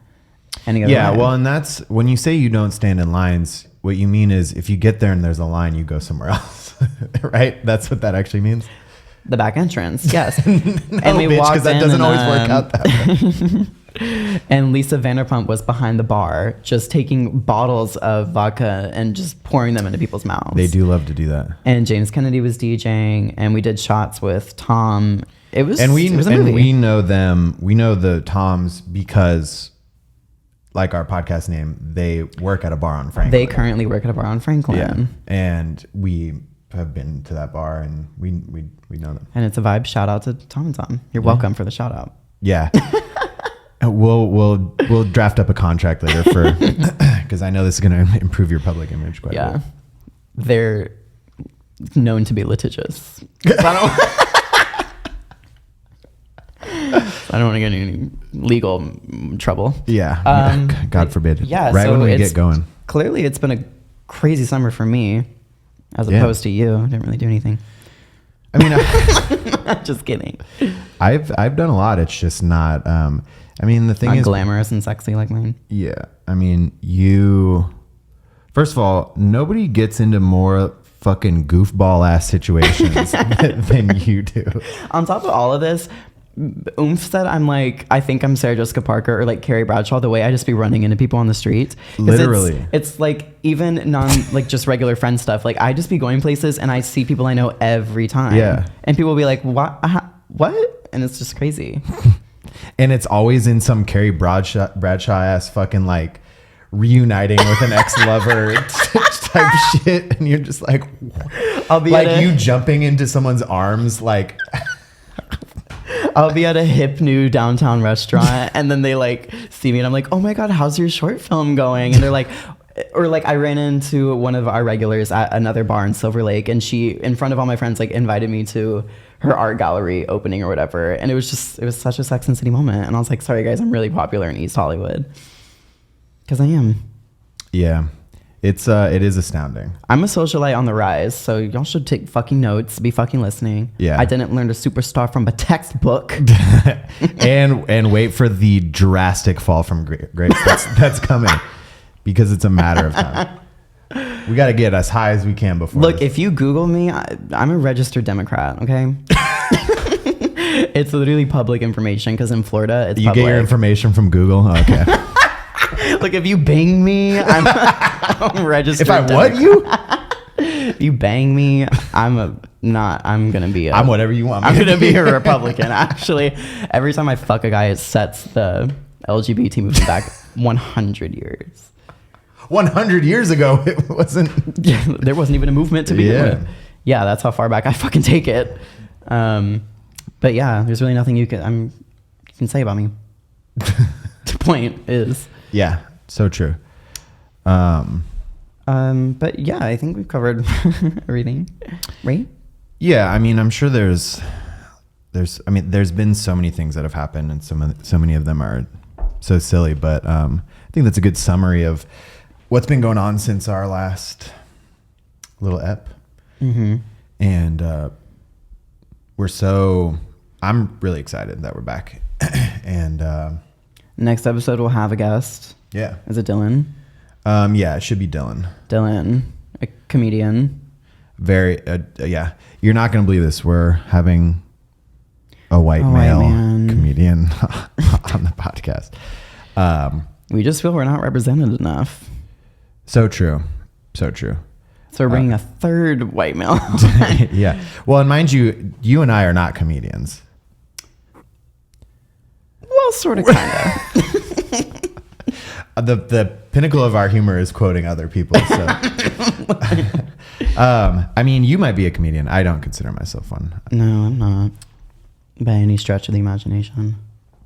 any other way. Well, and that's when you say you don't stand in lines, what you mean is if you get there and there's a line, you go somewhere else. Right? That's what that actually means. The back entrance, yes. No, And we bitch, walked 'cause that in doesn't and, always work out that way. And Lisa Vanderpump was behind the bar, just taking bottles of vodka and just pouring them into people's mouths. They do love to do that. And James Kennedy was DJing, and we did shots with Tom. It was a movie. we know them. We know the Toms because, like our podcast name, they work at a bar on Franklin. They currently work at a bar on Franklin. Yeah, and we have been to that bar and we know them. And it's a vibe. Shout out to Tom and Tom. You're welcome for the shout out. Yeah. We'll draft up a contract later for because I know this is going to improve your public image quite a Yeah. bit. They're known to be litigious. I don't want to get any legal trouble. Yeah. God forbid. Yeah. Right so when we it's- get going. Clearly, it's been a crazy summer for me, as Yeah. opposed to you. I didn't really do anything. I mean, Just kidding. I've done a lot. It's just not. I mean, the thing Not is, glamorous and sexy like mine. yeah. I mean, first of all, nobody gets into more fucking goofball ass situations than you do. On top of all of this, Oomph said I think I'm Sarah Jessica Parker or like Carrie Bradshaw, the way I just be running into people on the street. 'Cause Literally. It's like even like just regular friend stuff. Like I just be going places and I see people I know every time. Yeah. And people will be like, what? And it's just crazy. And it's always in some Carrie Bradshaw ass fucking like reuniting with an ex-lover type shit. And you're just like, I'll be like at you jumping into someone's arms like... I'll be at a hip new downtown restaurant and then they like see me and I'm like, oh my God, how's your short film going? And they're like, or like I ran into one of our regulars at another bar in Silver Lake and she, in front of all my friends, like invited me to her art gallery opening or whatever. And it was such a Sex and City moment. And I was like, sorry guys, I'm really popular in East Hollywood. Because I am. Yeah. it is astounding. I'm a socialite on the rise, so y'all should take fucking notes, be fucking listening. Yeah. I didn't learn to superstar from a textbook. and wait for the drastic fall from grace that's coming, because it's a matter of time. We got to get as high as we can before. Look, if you Google me, I'm a registered Democrat, okay? It's literally public information because in Florida, it's you public. get your information from Google. Okay. Look, if you bang me, I'm registered. If I Democrat. what you? If you bang me, I'm gonna be. I'm whatever you want. I'm gonna be a Republican. Actually, every time I fuck a guy, it sets the LGBT movement back 100 years. 100 years ago, it wasn't. Yeah, there wasn't even a movement to begin Yeah. with. Yeah, that's how far back I fucking take it. But yeah, there's really nothing you can say about me. The point is. Yeah, so true. But yeah, I think we've covered everything, right? Yeah, I mean, I'm sure there's been so many things that have happened, and so many of them are so silly. But I think that's a good summary of what's been going on since our last little ep. Mm-hmm. And I'm really excited that we're back. And Next episode we'll have a guest. yeah, Is it Dylan? yeah, it should be Dylan. Dylan, a comedian. Very, yeah. You're not gonna believe this. We're having a white male man. comedian on the podcast. We just feel we're not represented enough. So true. So true. So we're bringing a third white male. Yeah. Well, and mind you, you and I are not comedians. Well, sort of, kind of. The pinnacle of our humor is quoting other people. So, I mean, you might be a comedian. I don't consider myself one. No, I'm not. By any stretch of the imagination.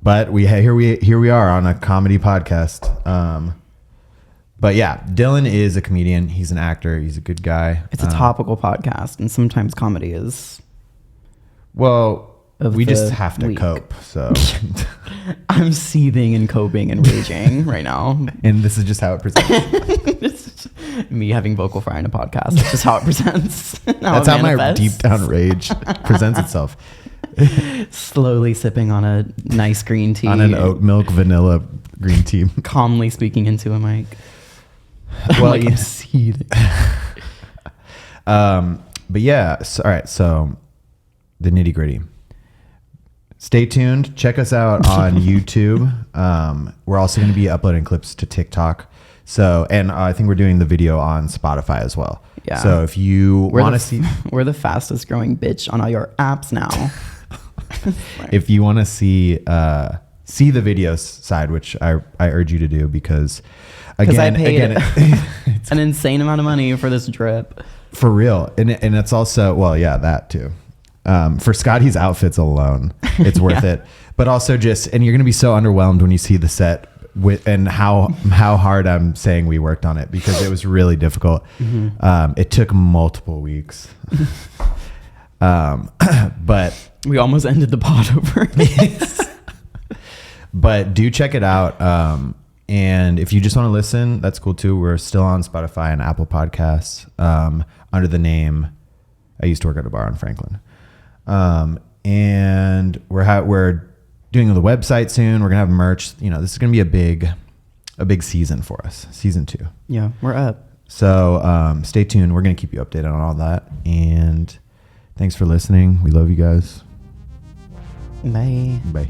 But here we are on a comedy podcast. But yeah, Dylan is a comedian. He's an actor. He's a good guy. It's a topical podcast, and sometimes comedy is. Well, Of we just the have to week. cope. So, I'm seething and coping and raging right now. and this is just how it presents. It's me having vocal fry in a podcast. It's just how it presents. That's how my deep down rage presents itself. Slowly sipping on a nice green tea. On an oat milk vanilla green tea. Calmly speaking into a mic. Well, I'm seething. But yeah, all right. So the nitty gritty. Stay tuned. Check us out on YouTube. We're also going to be uploading clips to TikTok. So, and I think we're doing the video on Spotify as well. Yeah. So if you want to see, we're the fastest growing bitch on all your apps now. if you want to see the video side, which I urge you to do, because I paid it's an insane amount of money for this drip. for real. And it's also, well, yeah, that too. For Scotty's outfits alone, it's worth it. But also and you're going to be so underwhelmed when you see the set and how hard I'm saying we worked on it, because it was really difficult. Mm-hmm. It took multiple weeks. But we almost ended the pod over this. But do check it out. And if you just want to listen, that's cool too. We're still on Spotify and Apple Podcasts under the name. I used to work at a bar on Franklin. And we're doing the website soon. We're gonna have merch. This is gonna be a big season for us. Season 2. Yeah, we're up. So stay tuned. We're gonna keep you updated on all that. And thanks for listening. We love you guys. Bye. Bye.